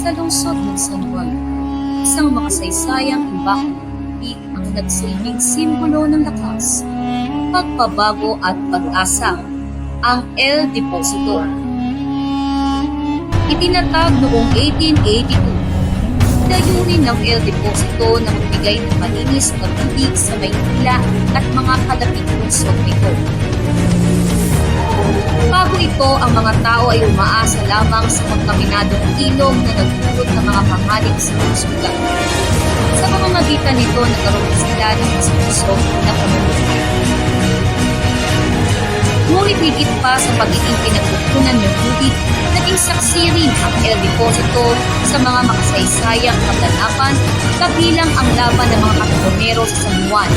sa lungsod ng San Juan. Isang makasaysayang imbakang ang nagsilbing simbolo ng lakas, pagbabago at pag-asa, ang El Deposito. Itinatag noong 1882, layunin ng El Deposito na magbigay ng malinis na tubig sa Maynila at mga kalapit lungsod nito. Bago ito, ang mga tao ay umaasa lamang sa kontaminadong ilog na nagdulot ng mga panganib sa kalusugan. Sa pamamagitan nito, nagkaroon sila ng isang na pamumuhay. Ngunit higit pa sa pagiging pinagkukunan ng tubig, naging saksi rin ang El Deposito sa mga makasaysayang kaganapan kabilang ang laban ng mga Katipunero sa San Juan.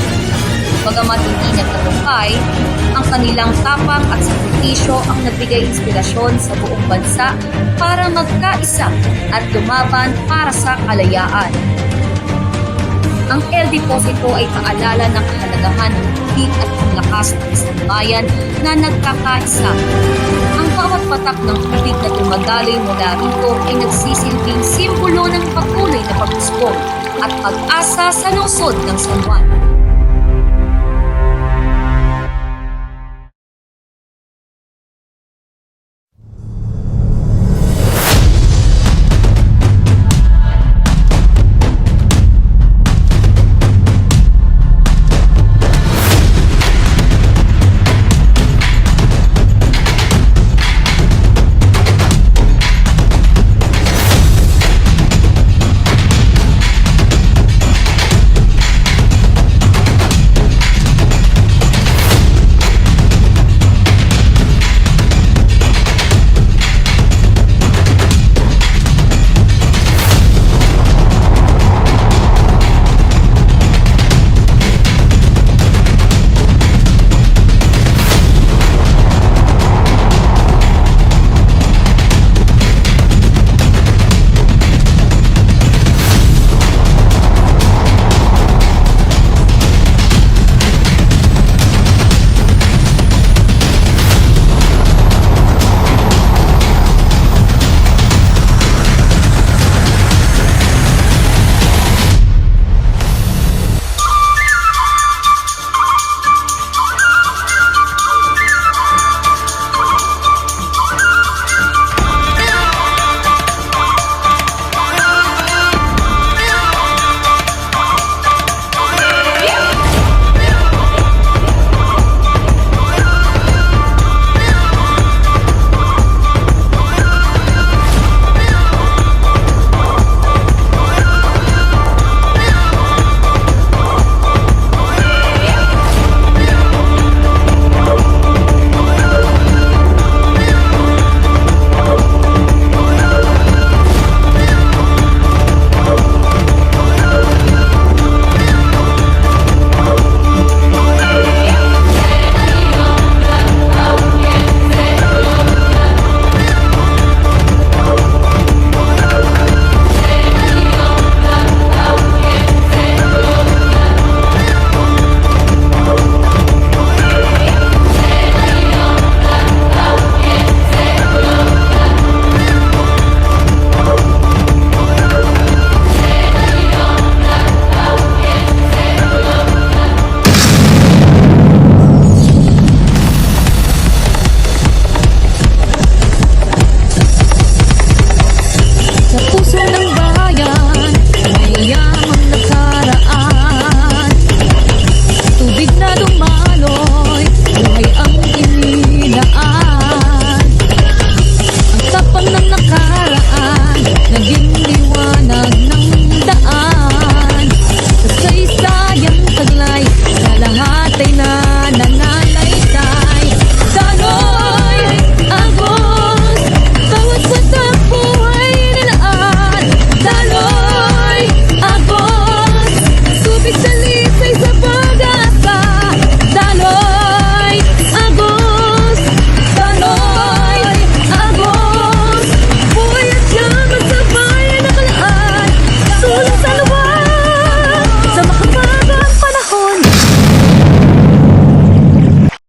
Bagamat hindi nagtagumpay, ang kanilang tapang at sakripisyo ang nagbigay inspirasyon sa buong bansa para magkaisa at lumaban para sa kalayaan. Ang El Deposito ay paalala ng kahalagahan ng tubig at panglakas ng isang bayan na nagkakaisa. Ang bawat patak ng tubig na dumadaloy mula rito ay nagsisilbing simbolo ng patuloy na pag-usbong at pag-asa sa lungsod ng San Juan.